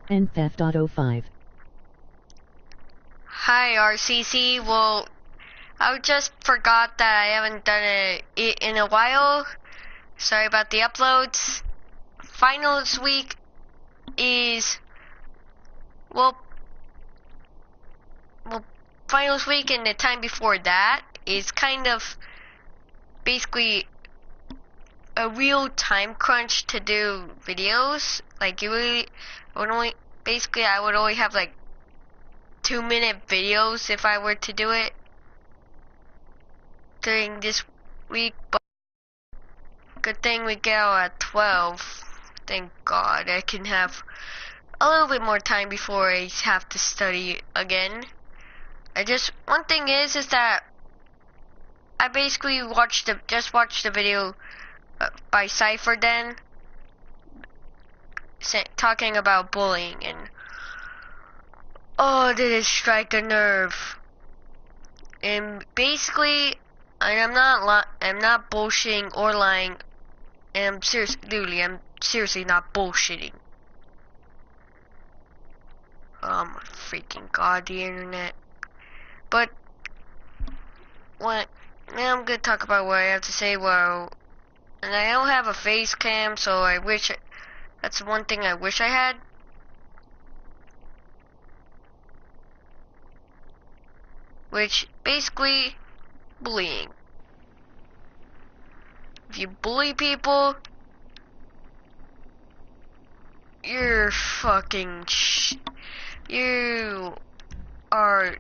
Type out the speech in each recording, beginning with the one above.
and Theft Auto 5. Hi RCC, well, I just forgot that I haven't done it in a while. Sorry about the uploads. Finals week is, well, finals week and the time before that is kind of basically a real time crunch to do videos. Like I would only have like 2-minute videos if I were to do it during this week, but good thing we get out at 12. Thank God I can have a little bit more time before I have to study again. One thing is that I basically just watched the video by Cypher Den talking about bullying, and oh, did it strike a nerve. And basically, I'm not bullshitting or lying, and I'm seriously not bullshitting. Oh my freaking God, the internet. But now I'm gonna talk about what I have to say. Well, and I don't have a face cam, so that's one thing I wish I had. Which basically, bullying. If you bully people, you're fucking you are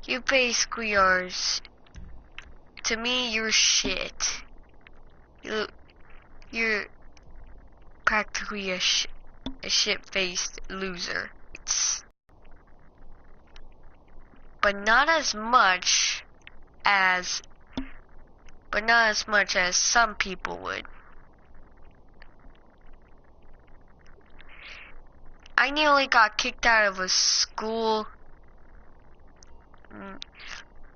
you basically are, to me, you're shit. You're practically a shit-faced loser. But not as much as some people would. I nearly got kicked out of a school.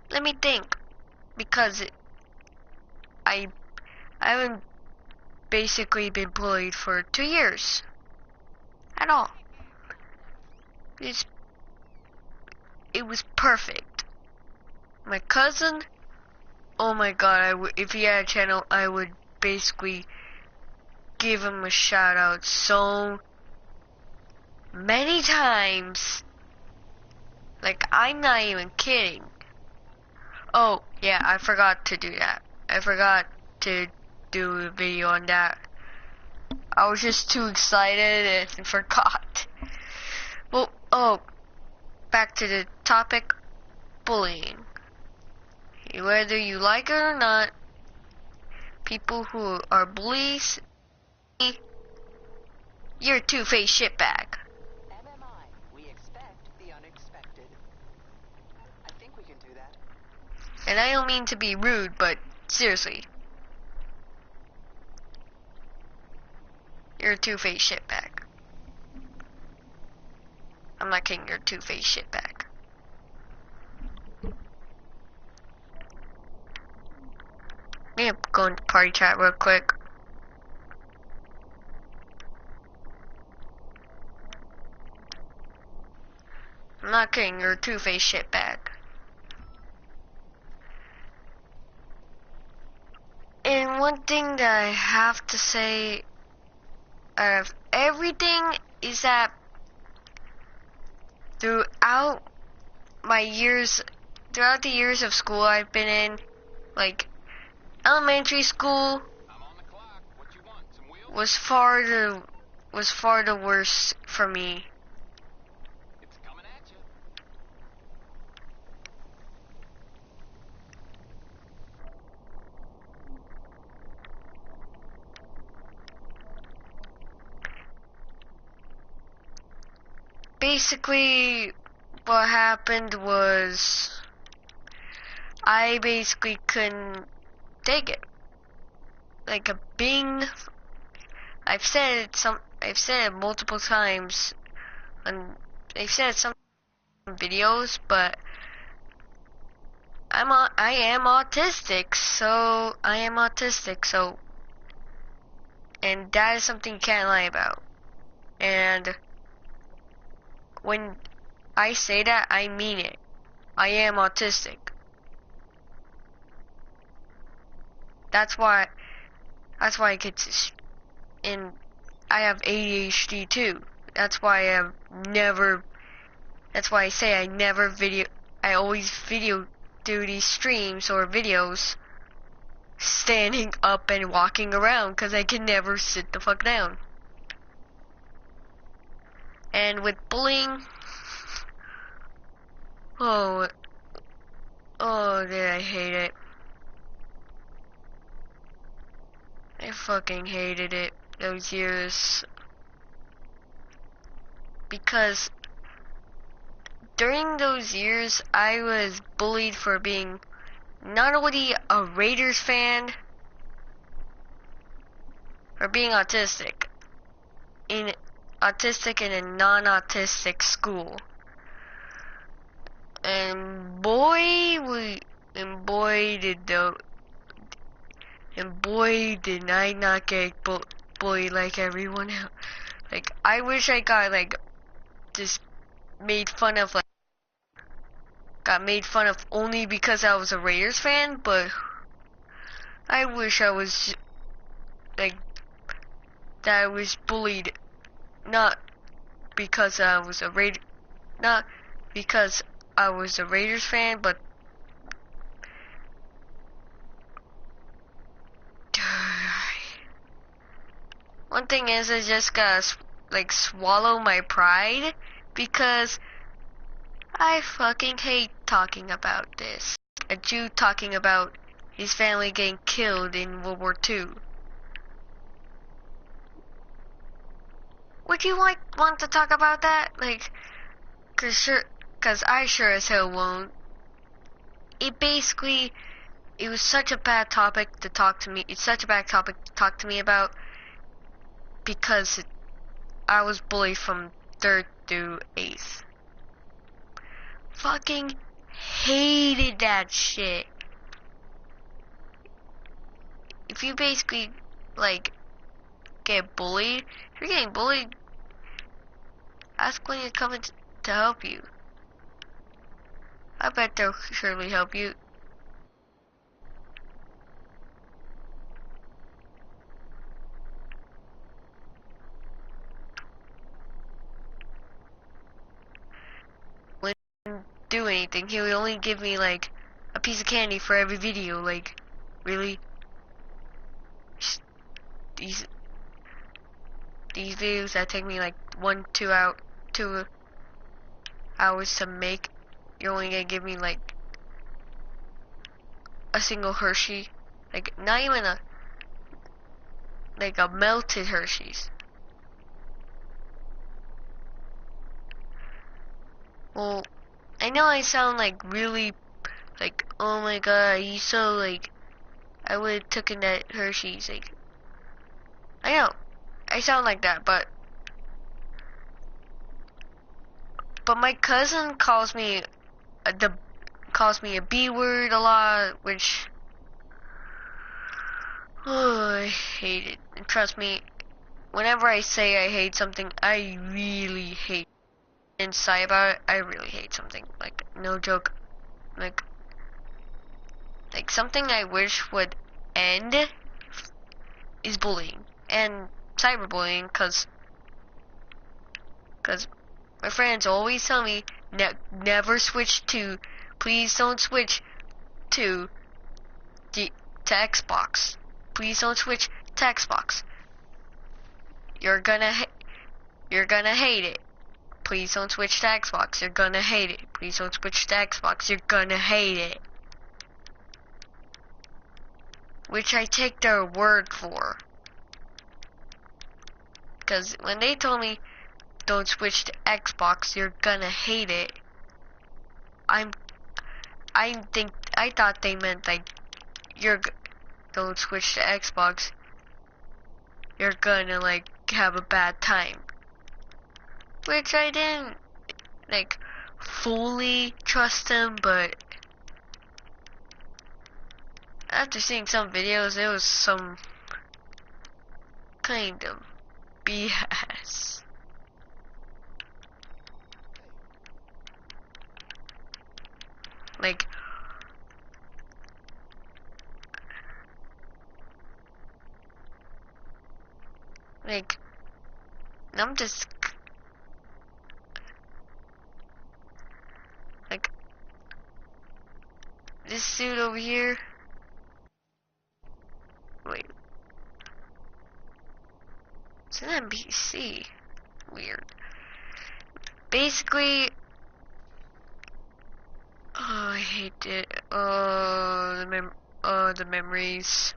Let me think, because I haven't basically been bullied for 2 years at all. It was perfect. My cousin, oh my God, if he had a channel, I would basically give him a shout out so many times. Like, I'm not even kidding. Oh, yeah, I forgot to do that. I forgot to do a video on that. I was just too excited and forgot. Well, back to the topic, bullying. Whether you like it or not, people who are bullies, you're a two-faced shitbag. MMI, we expect the unexpected. I think we can do that. And I don't mean to be rude, but seriously. You're a two-faced shitbag. I'm not kidding, you're a two-faced shitbag. Let me go into party chat real quick. I'm not kidding, you're a two-faced shitbag. And one thing that I have to say out of everything is that throughout the years of school I've been in, like elementary school was far the worst for me. It's coming at you. Basically, what happened was I basically couldn't take it. Like a bing. I've said it multiple times, and I've said it some videos, but I am autistic, so and that is something you can't lie about. And when I say that, I mean it. I am autistic. That's why I get to, and I have ADHD too. That's why I say I always do these streams or videos standing up and walking around because I can never sit the fuck down. And with bullying, oh, did I hate it. I fucking hated it those years. Because during those years, I was bullied for being not only a Raiders fan, for being autistic in a non-autistic school. And boy did I not get bullied like everyone else. Like, I wish I got, like, just made fun of, like, got made fun of only because I was a Raiders fan, but I wish I was, like, that I was bullied not because I was a Raiders fan, but one thing is I just gotta, like, swallow my pride because I fucking hate talking about this. A Jew talking about his family getting killed in World War II. Would you want to talk about that? Like, cause I sure as hell won't. It was such a bad topic to talk to me. It's such a bad topic to talk to me about because I was bullied from 3rd through 8th. Fucking hated that shit. If you basically, like, get bullied, if you're getting bullied, ask when you're coming to help you. I bet they'll surely help you. When do anything, he would only give me, like, a piece of candy for every video. Like, really? These videos that take me like 2 hours to make, you're only gonna give me like a single Hershey, like not even a melted Hershey's. Well, I know I sound like really like, oh my god, you so like, I would have taken that Hershey's, like, I know I sound like that, but my cousin calls me a B word a lot, which I hate it. And trust me, whenever I say I hate something, I really hate it. Inside about it, I really hate something. Like, no joke. Like something I wish would end is bullying and cyberbullying, cause my friends always tell me never switch to, please don't switch to Xbox. Please don't switch to Xbox. You're gonna hate it. Please don't switch to Xbox. You're gonna hate it. Please don't switch to Xbox. You're gonna hate it. Which I take their word for. Because when they told me don't switch to Xbox, you're gonna hate it, I thought they meant like, don't switch to Xbox, you're gonna like have a bad time. Which I didn't like fully trust them, but after seeing some videos, it was some kind of BS. Like, I'm just like this suit over here. Wait, it's an NPC. Weird. Basically, oh, I hate it. Oh, the memories.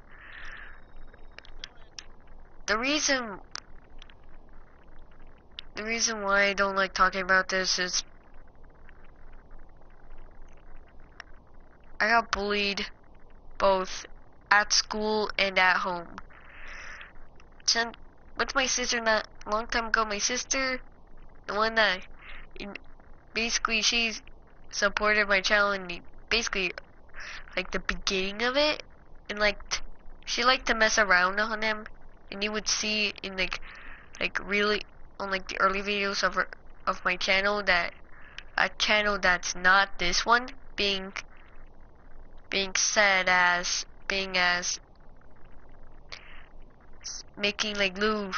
The reason why I don't like talking about this is I got bullied both at school and at home. With my sister, not a long time ago, my sister, the one that basically she supported my channel and basically like the beginning of it, and like she liked to mess around on him, and you would see in like really on like the early videos of my channel that a channel that's not this one being said as making like Lou,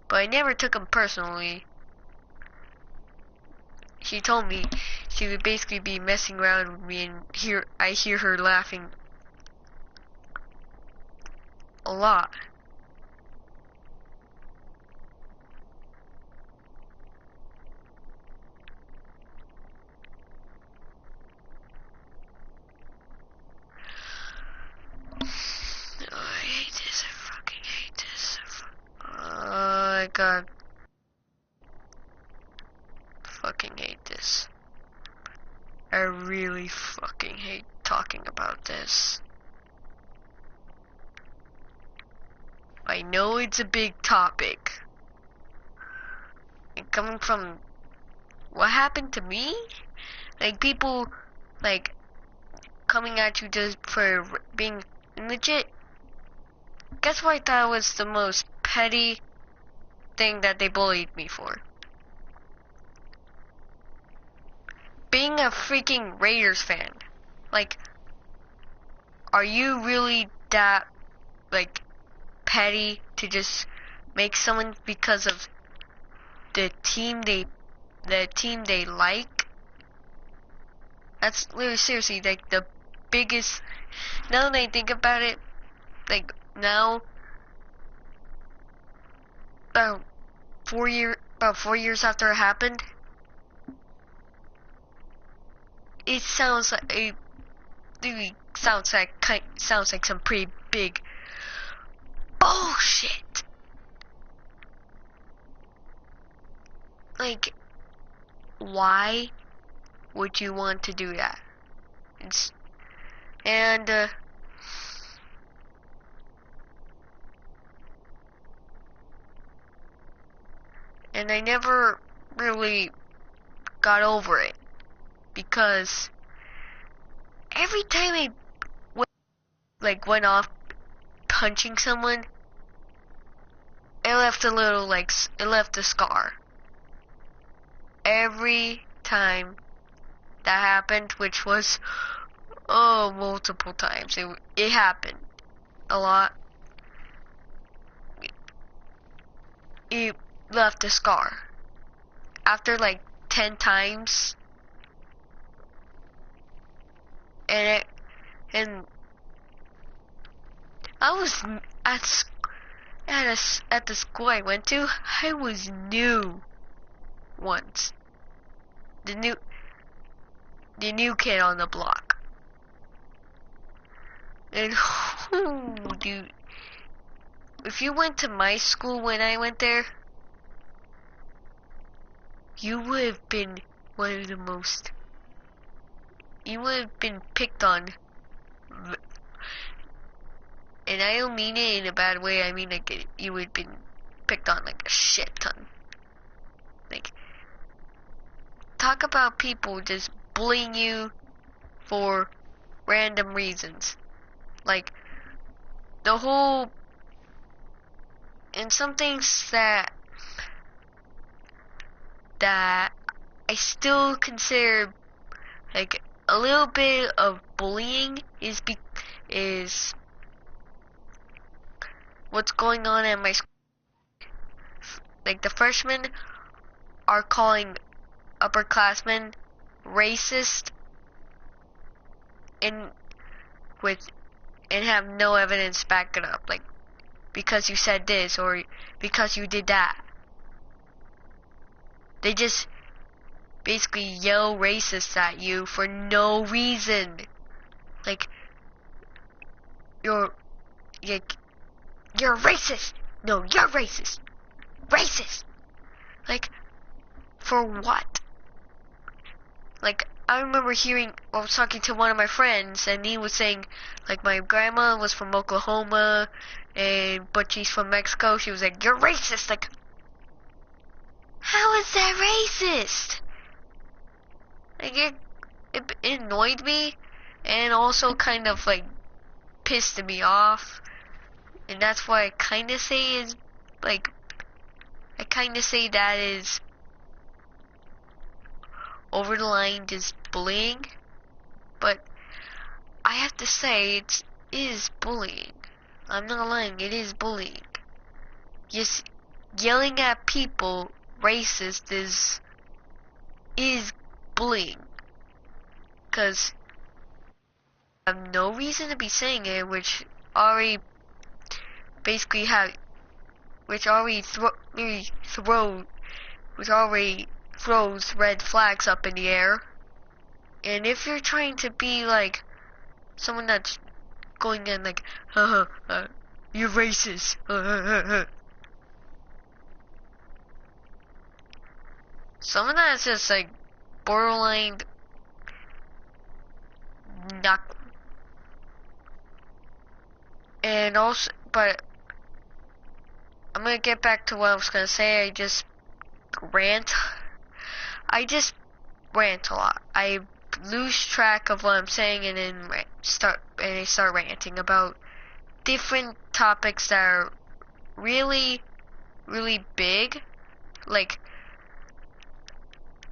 but I never took him personally. She told me she would basically be messing around with me, and I hear her laughing a lot. Oh, I hate this. I fucking hate this. Oh, God. Fucking hate this. I really fucking hate talking about this. I know it's a big topic. And coming from what happened to me? Like, people, like, coming at you just for being legit. Guess what I thought was the most petty thing that they bullied me for? Being a freaking Raiders fan. Like, are you really that, like, petty to just make someone because of the team they like? That's literally seriously like the biggest. Now that I think about it, like now about 4 years after it happened, it sounds like sounds like some pretty big bullshit. Like, why would you want to do that? And I never really got over it, because every time I went off punching someone, it left it left a scar. Every time that happened, which was multiple times, it happened a lot. It left a scar. After like 10 times, and I was at the school I went to. I was new once. The new kid on the block. And dude, if you went to my school when I went there, you would have been one of the most. You would have been picked on. And I don't mean it in a bad way. I mean like you would have been picked on like a shit ton. Like, talk about people just bullying you for random reasons. Like, the whole, and some things that I still consider like a little bit of bullying is what's going on at my school. Like, the freshmen are calling upperclassmen racist and have no evidence to back it up, like, because you said this or because you did that. They just basically yell racist at you for no reason. Like, you're racist. No, you're racist. Racist. Like, for what? Like, I remember I was talking to one of my friends, and he was saying, like, my grandma was from Oklahoma, but she's from Mexico. She was like, you're racist. Like, how is that racist? Like, it annoyed me, and also kind of, like, pissed me off. And that's why I kind of say that is over the line is bullying. But I have to say it is bullying. I'm not lying, it is bullying. Just yelling at people racist is bullying. Because I have no reason to be saying it, which already throws red flags up in the air. And if you're trying to be like someone that's going in like, you're racist, someone that's just like borderline not. And also, but I'm gonna get back to what I was gonna say. I just rant a lot. I lose track of what I'm saying and then I start ranting about different topics that are really, really big. Like,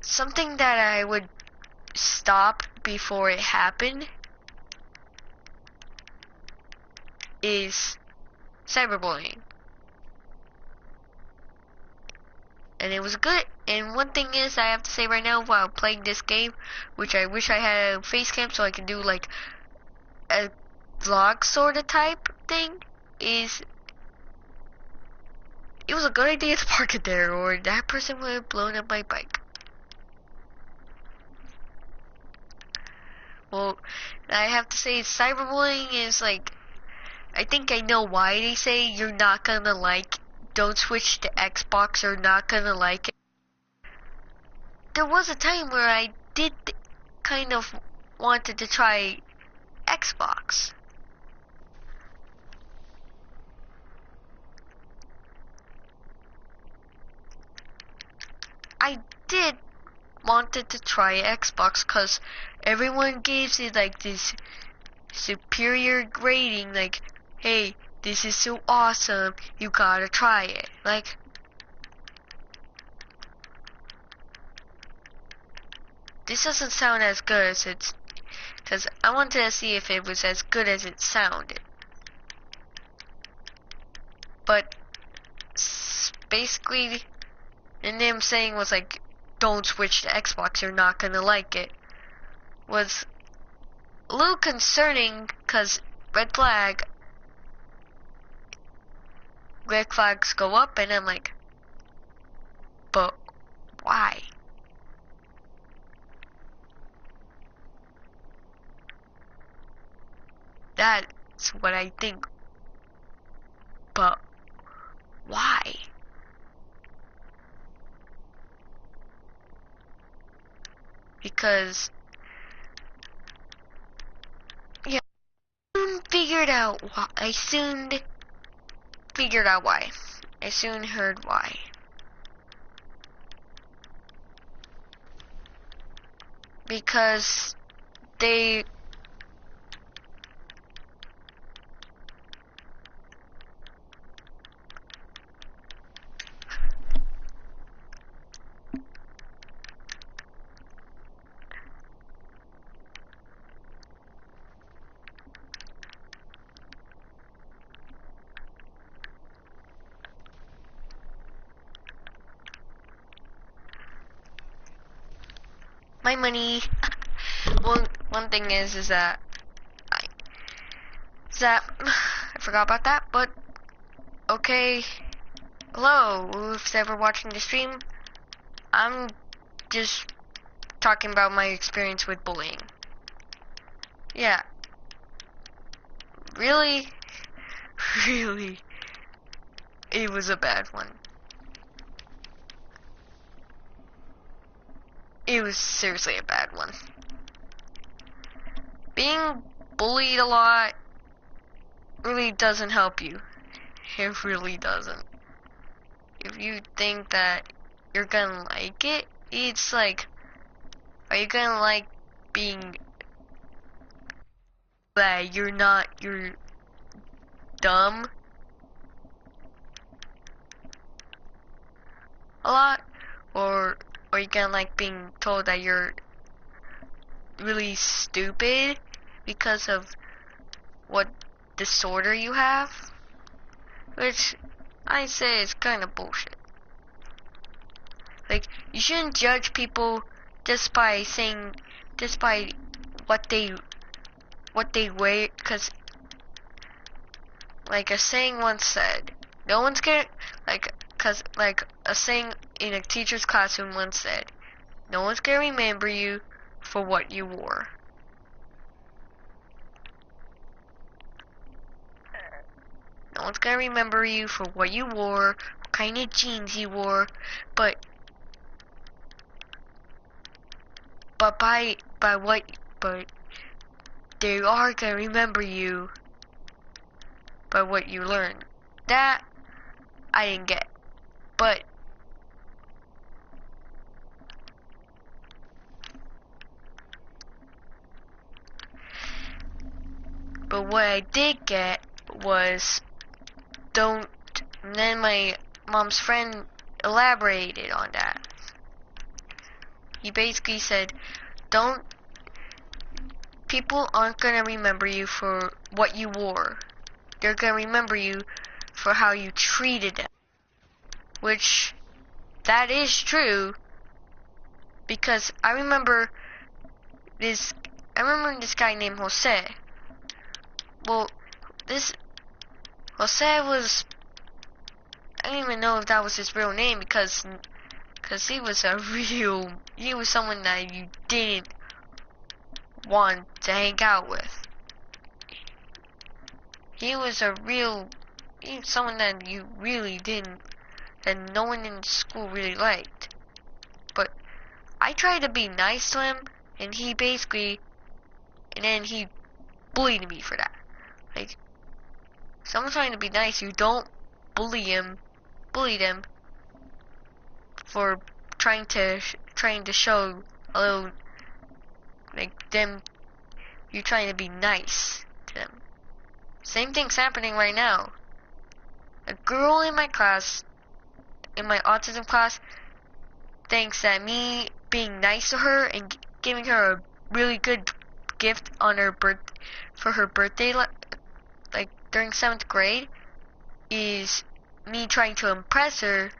something that I would stop before it happened is cyberbullying. And it was good. And one thing is, I have to say right now, while playing this game, which I wish I had a face cam so I can do like a vlog sort of type thing, is it was a good idea to park it there, or that person would have blown up my bike. Well, I have to say, cyberbullying is like, I think I know why they say you're not gonna don't switch to Xbox or not gonna like it. There was a time where I did kind of wanted to try Xbox. I did wanted to try Xbox because everyone gives it like this superior grading, like, hey, this is so awesome, you gotta try it. Like, this doesn't sound as good as it's, because I wanted to see if it was as good as it sounded. But basically, and them saying was like, don't switch to Xbox, you're not gonna like it, was a little concerning, because red flags go up, and I'm like, but why? That's what I think. But why? Because yeah, I soon figured out why. I soon heard why. Because they my money. One thing is that I I forgot about that, but okay. Hello, who's ever watching the stream? I'm just talking about my experience with bullying. Yeah. Really? Really? It was a bad one. It was seriously a bad one. Being bullied a lot really doesn't help you. It really doesn't. If you think that you're gonna like it, it's like, are you gonna like being that you're dumb a lot? Or are you gonna like being told that you're really stupid because of what disorder you have? Which I say is kind of bullshit. Like, you shouldn't judge people just by what they wear, cause like a saying once said, no one's gonna like a saying in a teacher's classroom once said, no one's gonna remember you for what you wore. No one's gonna remember you for what you wore, what kind of jeans you wore, but they are gonna remember you by what you learned. That I didn't get. But what I did get was don't, and then my mom's friend elaborated on that. He basically said, don't, people aren't gonna remember you for what you wore. They're gonna remember you for how you treated them. Which, that is true, because I remember this guy named Jose. Well, this Jose was, I don't even know if that was his real name, because he was someone that you didn't want to hang out with. He was someone that you really didn't, that no one in school really liked. But I tried to be nice to him, and then he bullied me for that. Like, someone's trying to be nice, you don't bully them for trying to show a little, like, them, you're trying to be nice to them. Same thing's happening right now. A girl in my class, in my autism class, thinks that me being nice to her and giving her a really good gift on for her birthday, like during 7th grade, is me trying to impress her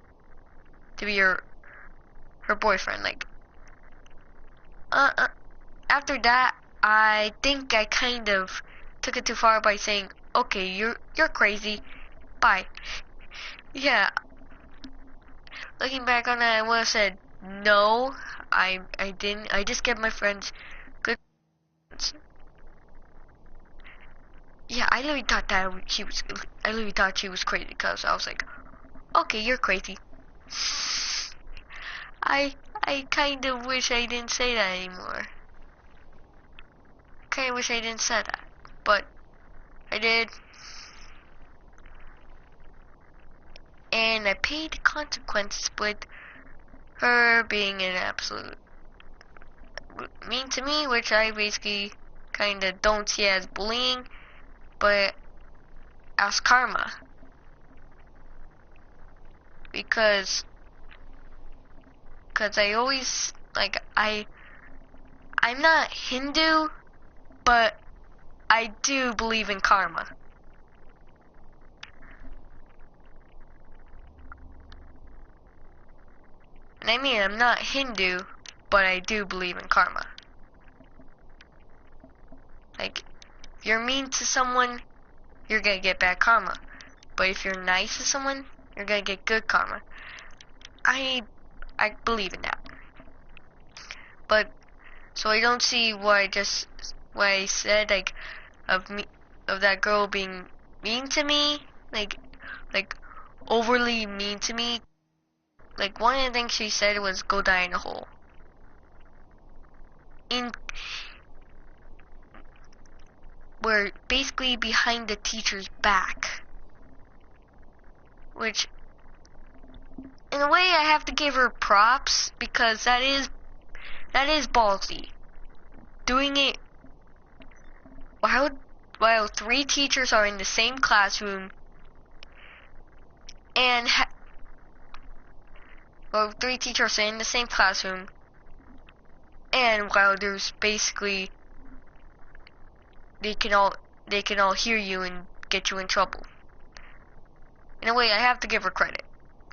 to be her boyfriend. Like, after that, I think I kind of took it too far by saying, okay, you're crazy, bye. Yeah, looking back on that, I would have said, no, I didn't. I just gave my friends good. Yeah, I literally thought she was crazy, because I was like, okay, you're crazy. I kind of wish I didn't say that anymore. I kind of wish I didn't say that, but I did. And I paid the consequences with her being an absolute mean to me, which I basically kind of don't see as bullying, but as karma. Because I always, like, I'm not Hindu, but I do believe in karma. And I mean, I'm not Hindu, but I do believe in karma. Like, if you're mean to someone, you're gonna get bad karma. But if you're nice to someone, you're gonna get good karma. I believe in that. But so I don't see what I said, like, of that girl being mean to me, like overly mean to me. Like, one of the things she said was go die in a hole. We're basically behind the teacher's back. Which, in a way, I have to give her props, because that is ballsy. Doing it while 3 teachers are in the same classroom, and 3 teachers are in the same classroom, and while there's basically they can all hear you and get you in trouble. In a way, I have to give her credit.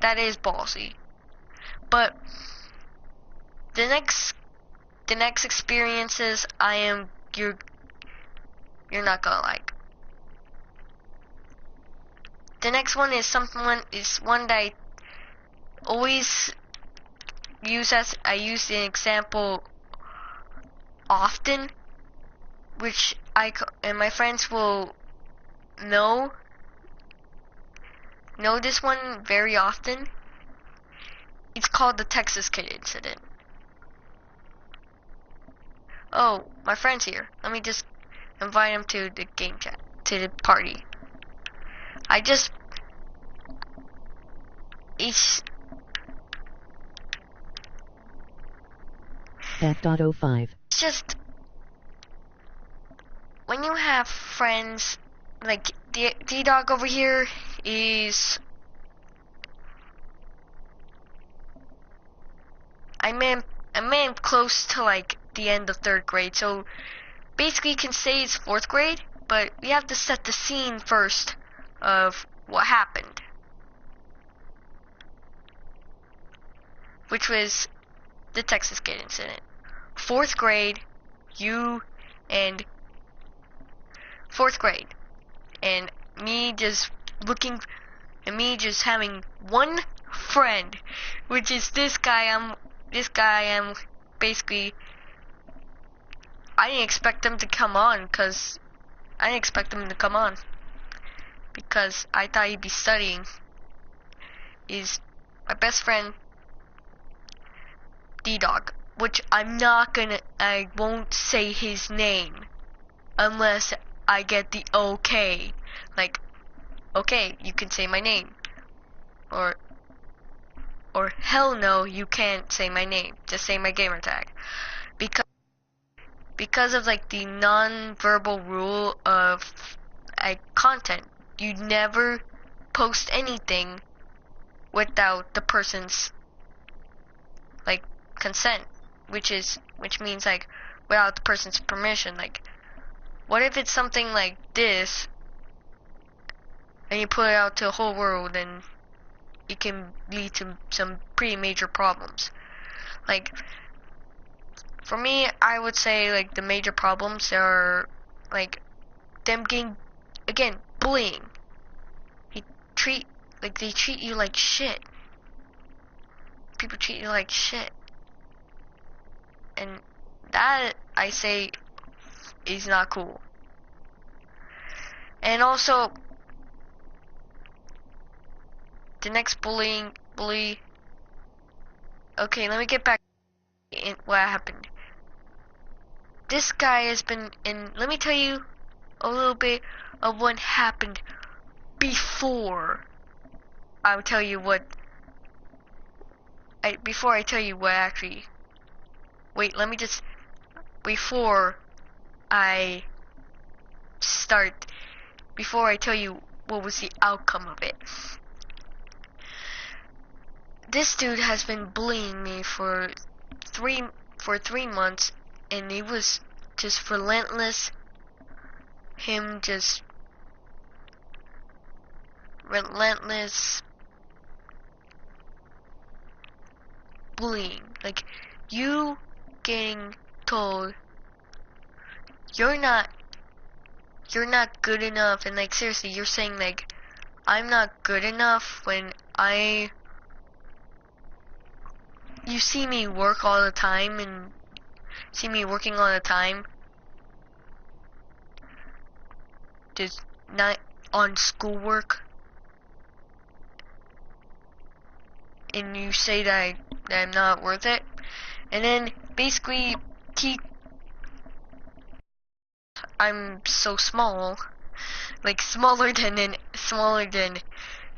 That is ballsy. But the next experiences you're not gonna like. The next one is one that I always use I use the example often, which and my friends will know this one very often. It's called the Texas Kid incident. Oh, my friend's here. Let me just invite him to the game chat, to the party. It's F.05. It's just when you have friends like D-Dog over here is I'm in close to like the end of 3rd grade, so basically you can say it's 4th grade, but we have to set the scene first of what happened, which was the Texas Kid incident. 4th grade, and me just having one friend, which is this guy. I'm basically, I didn't expect him to come on because I thought he'd be studying. Is my best friend D-Dog, which I won't say his name unless I get the okay. Like, okay, you can say my name. Or hell no, you can't say my name. Just say my gamer tag. Because of like the non-verbal rule of content, you never post anything without the person's like consent, which means like without the person's permission. Like, what if it's something like this and you put it out to the whole world and it can lead to some pretty major problems? Like, for me, I would say like the major problems are like them getting, again, bullying. They treat you like shit. People treat you like shit. And that, I say, is not cool. And also, the next bully. Okay, let me get back in what happened. This guy has been in. Let me tell you a little bit of what happened before. I'll tell you what. Before I tell you what actually. Wait, let me just. Before I tell you what was the outcome of it. This dude has been bullying me for 3 months, and it was just relentless. Him just relentless bullying. Like, you getting told you're not good enough, and like seriously, you're saying like I'm not good enough when you see me work all the time and see me working all the time, just not on schoolwork, and you say that I'm not worth it, and then basically I'm so small, like smaller than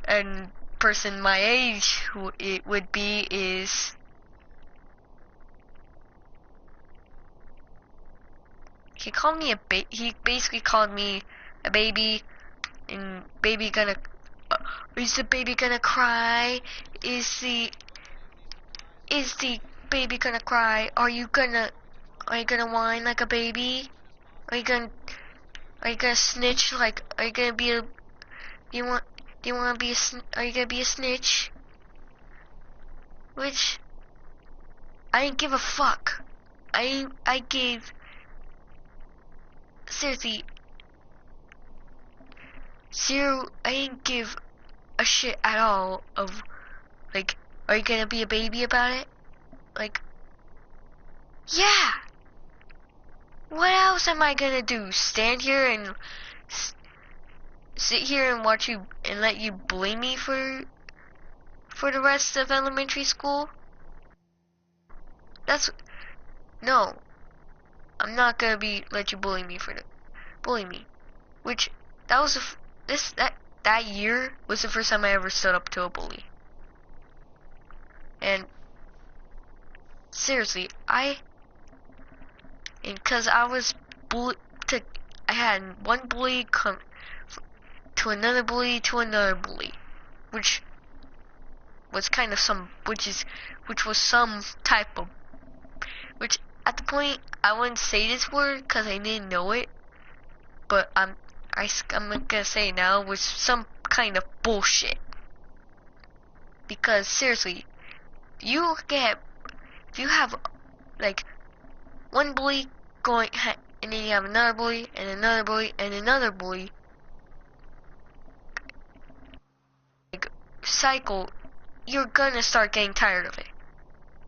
a person my age who it would be is. He called me he basically called me a baby, and baby gonna, is the baby gonna cry? Is the baby gonna cry? Are you gonna whine like a baby? Are you gonna snitch like? Are you gonna be a? Do you want to be a? Are you gonna be a snitch? Which I didn't give a fuck. I gave, seriously, zero. I didn't give a shit at all of like, are you gonna be a baby about it? Like, yeah. What else am I gonna do? Stand here and sit here and watch you and let you bully me for the rest of elementary school? No. I'm not gonna let you bully me bully me. Which that was that year was the first time I ever stood up to a bully. And seriously, because I was I had one bully come to another bully to another bully, which was kind of which was some type of, which at the point I wouldn't say this word because I didn't know it, but I'm gonna say it now, was some kind of bullshit. Because seriously, if you have like one bully going, and then you have another bully and another bully and another bully, like cycle, you're gonna start getting tired of it,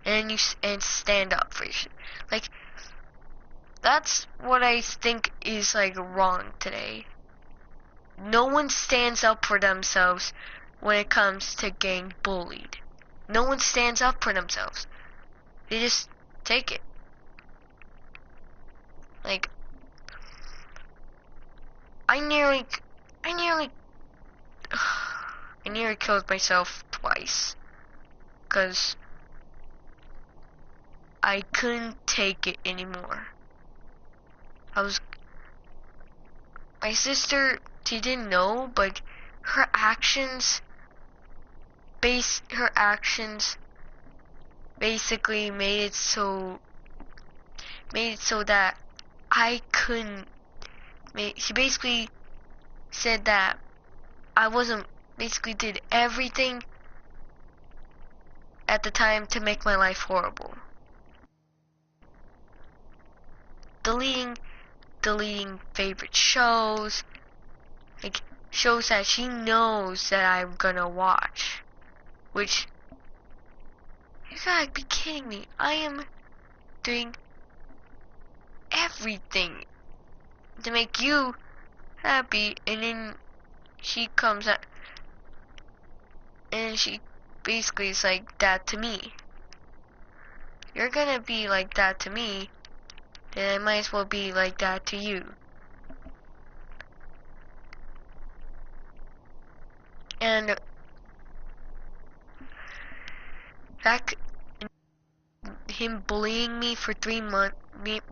and stand up for your shit. Like, that's what I think is like wrong today. No one stands up for themselves when it comes to getting bullied. No one stands up for themselves. They just take it. Like, I nearly killed myself twice. 'Cause I couldn't take it anymore. My sister, she didn't know, but her actions basically made it so that I couldn't. She basically said that I basically did everything at the time to make my life horrible. Deleting favorite shows, like shows that she knows that I'm gonna watch, which, you gotta be kidding me. I am doing everything to make you happy, and then she comes out and she basically is like that to me. You're gonna be like that to me, then I might as well be like that to you. And back, him bullying me for 3 months,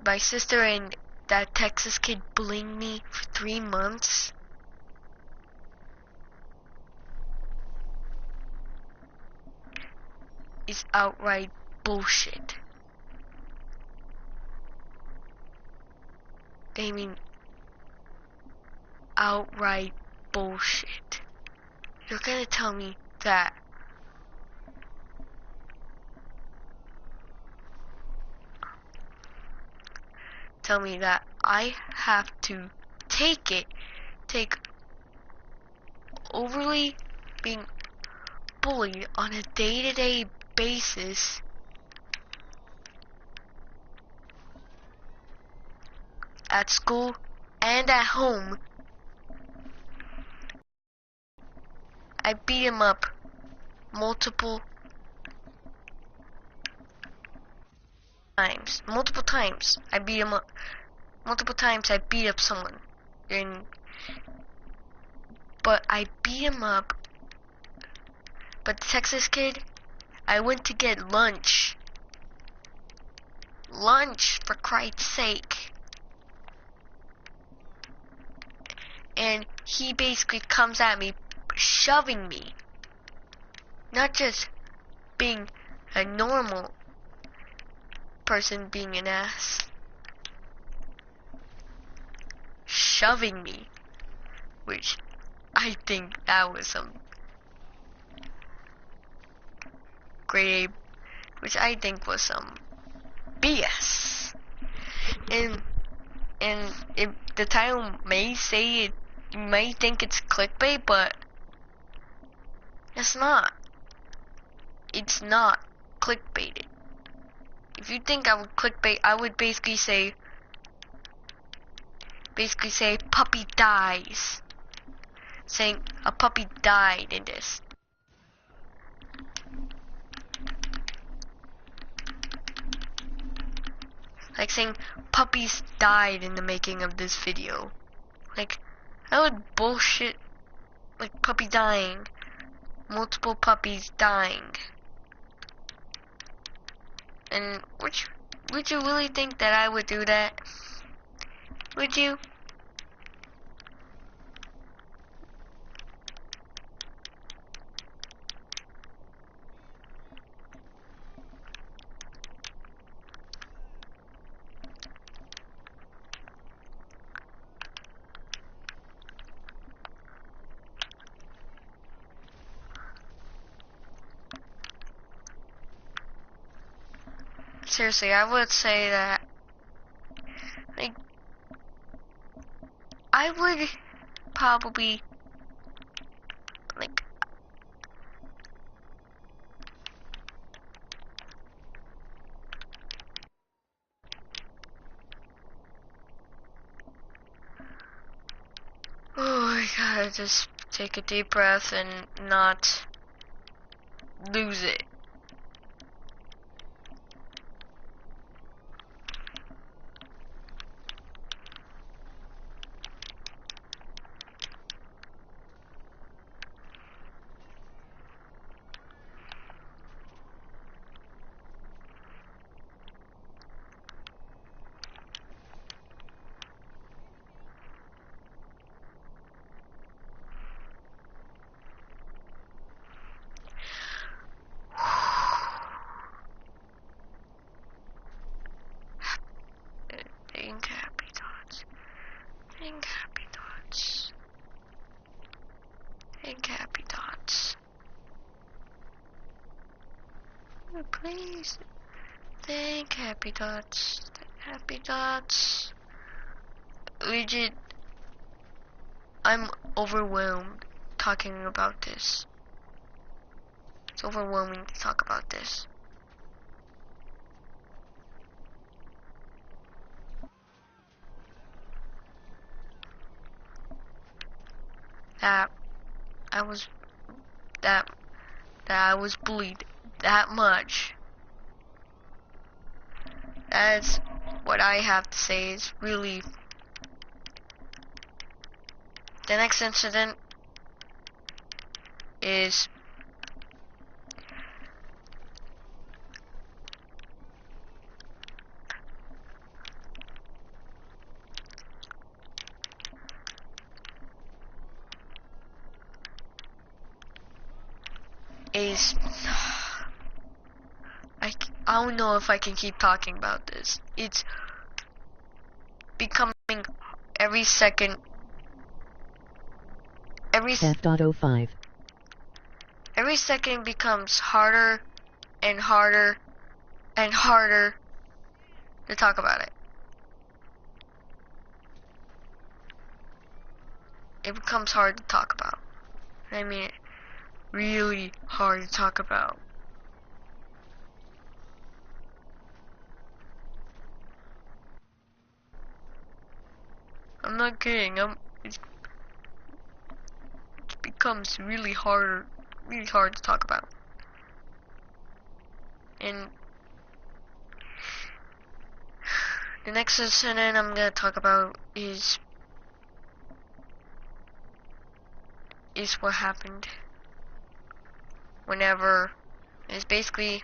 my sister and that Texas kid bullying me for 3 months. Is outright bullshit. I mean, outright bullshit. You're gonna tell me that tell me that I have to take overly being bullied on a day-to-day basis at school and at home. I beat him up multiple times. I beat him up multiple times. I beat up someone, but I beat him up. But the Texas kid, I went to get lunch. Lunch, for Christ's sake. And he basically comes at me, shoving me. Not just being a normal person being an ass. Shoving me. Which I think that was some grade A, which I think was some BS. And if the title may say it, you may think it's clickbait, but it's not. It's not clickbaited. If you think I would clickbait, I would basically say puppy dies. Saying a puppy died in this. Like saying puppies died in the making of this video. Like, that would bullshit. Like, puppy dying. Multiple puppies dying. And would you really think that I would do that? Would you? Seriously, I would say that, like, I would probably, like, oh, I gotta just take a deep breath and not lose it. Think happy thoughts. Think happy thoughts. Think happy thoughts. Oh, please. Think happy thoughts. Think happy thoughts. Legit, I'm overwhelmed talking about this. It's overwhelming to talk about this. That I was bullied that much. That's what I have to say. Is really the next incident is I don't know if I can keep talking about this. It's becoming every second. Every second becomes harder and harder and harder to talk about it. it becomes hard to talk about. I mean, really hard to talk about. I'm not kidding. It becomes really hard to talk about. And the next incident I'm gonna talk about is what happened whenever it's basically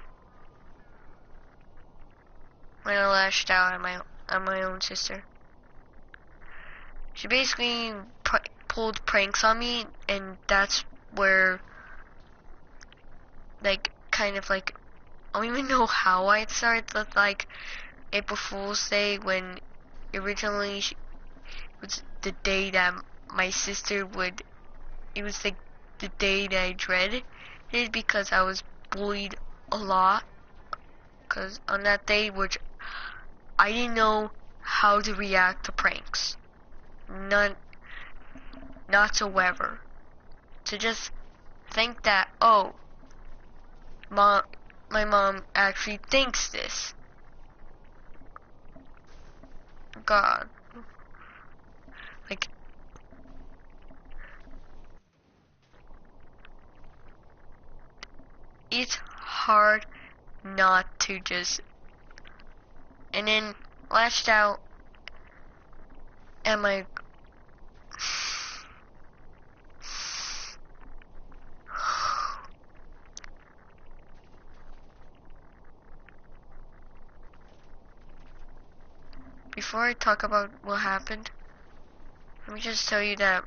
when I lashed out at my own sister. She basically pulled pranks on me, and that's where, like, kind of like, I don't even know how I started with, like, April Fool's Day, when originally it was the day that my sister would, it was like the day that I dreaded because I was bullied a lot, because on that day, which I didn't know how to react to pranks. None whatsoever. To just think that, oh, my mom actually thinks this. God. Like, it's hard not to just, and then lashed out at my before I talk about what happened, let me just tell you that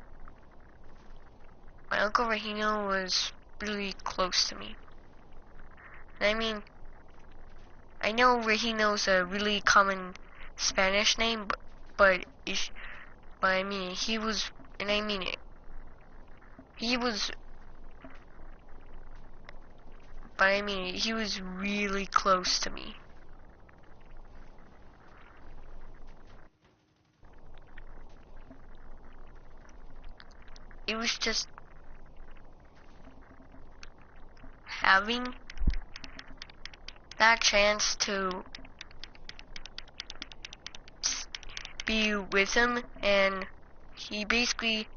my Uncle Regino was really close to me. And I mean, I know Regino's a really common Spanish name, but I mean, he was, and I mean it, he was, but I mean, he was really close to me. It was just having that chance to be with him, and he basically,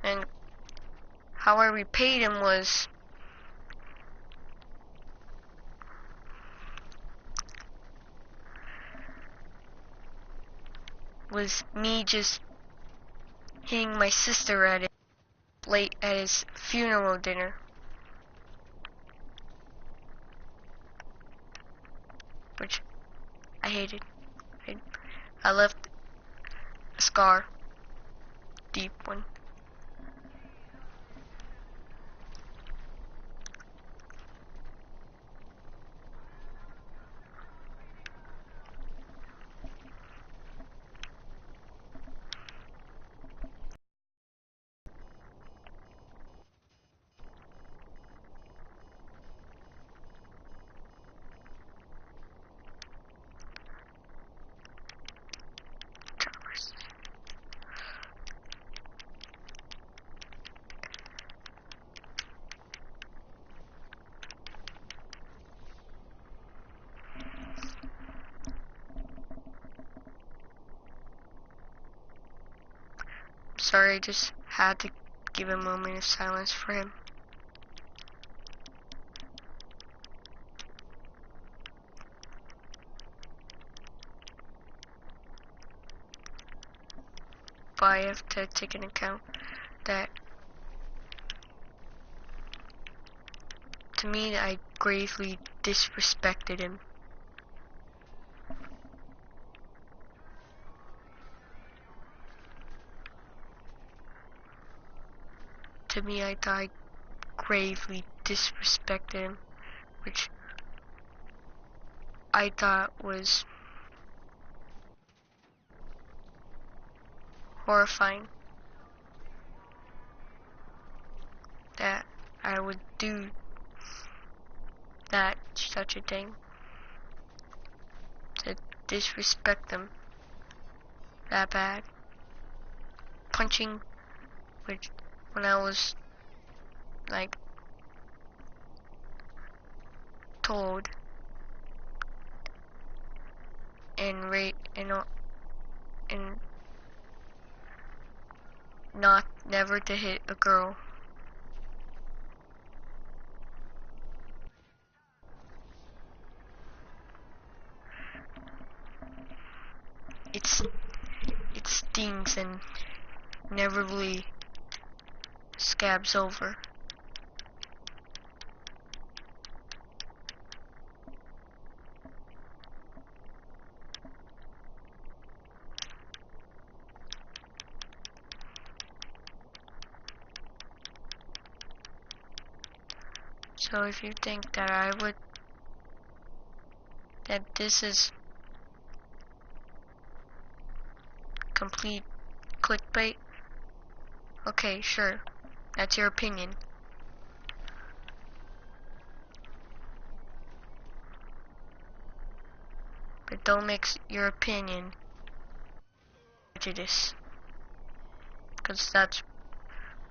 and how I repaid him was me just hitting my sister at it late at his funeral dinner. Which I hated. I left a scar. Deep one. Sorry, I just had to give a moment of silence for him. But I have to take into account that, to me, I gravely disrespected him. To me, I thought I gravely disrespected him, which I thought was horrifying. That I would do such a thing, to disrespect them that bad. Punching which when I was like told and and not never to hit a girl. It stings and never really scabs over. So if you think that this is complete clickbait, okay, sure, that's your opinion. But don't mix your opinion with prejudice, because that's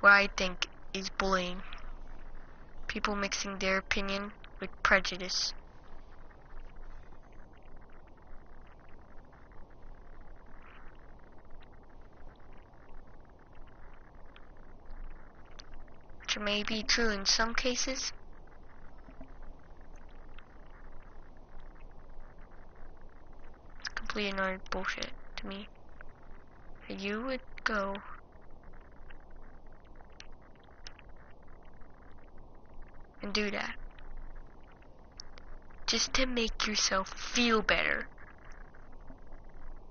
what I think is bullying. People mixing their opinion with prejudice. Which may be true in some cases. It's complete and utter bullshit to me. You would go and do that just to make yourself feel better.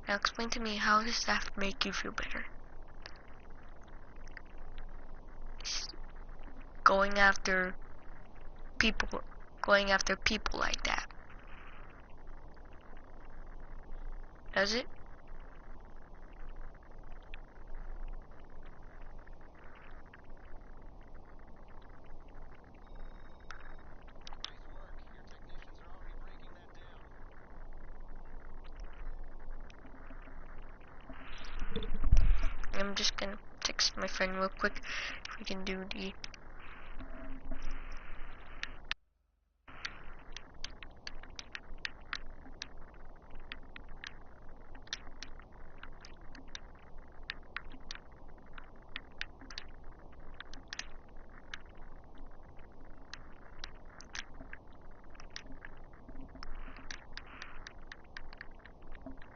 Now explain to me, how does that make you feel better? Going after people like that. Does it? I'm just gonna text my friend real quick if we can do the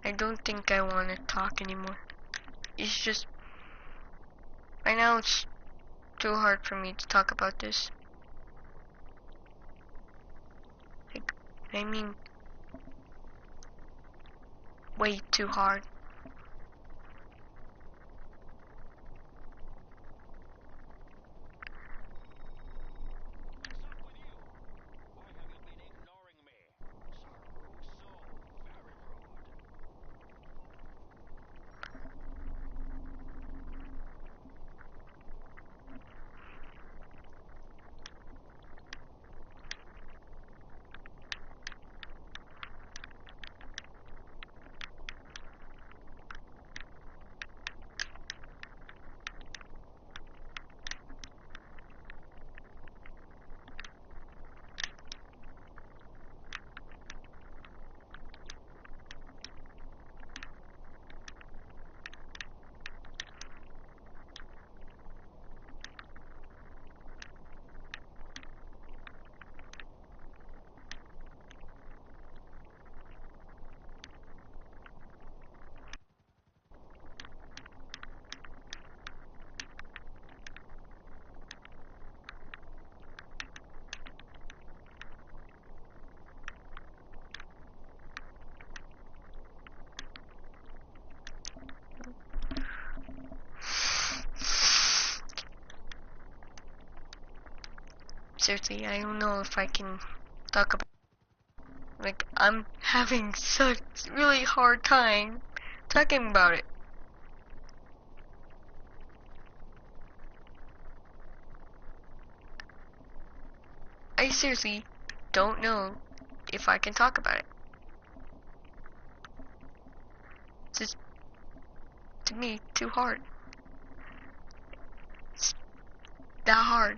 I don't think I want to talk anymore. It's just right now it's too hard for me to talk about this. Like, I mean, way too hard. Seriously, I don't know if I can talk about, like, I'm having such really hard time talking about it. I seriously don't know if I can talk about it. It's just, to me, too hard. that hard.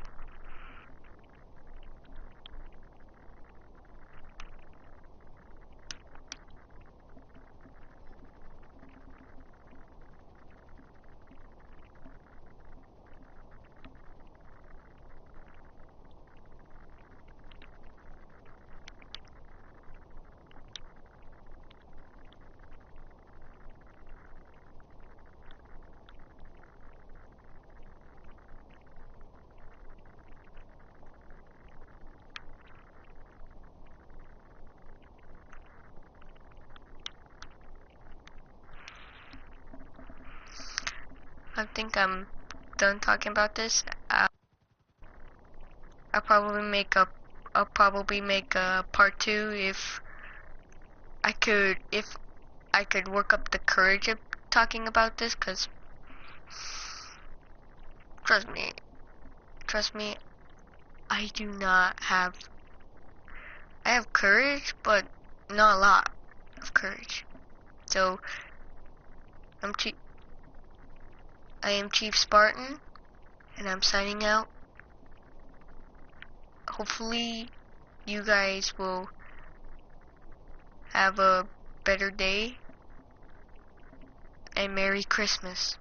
I think I'm done talking about this. I'll probably make a part 2 if I could work up the courage of talking about this, cause trust me, I have courage, but not a lot of courage. So I am Chief Spartan, and I'm signing out. Hopefully, you guys will have a better day, and Merry Christmas.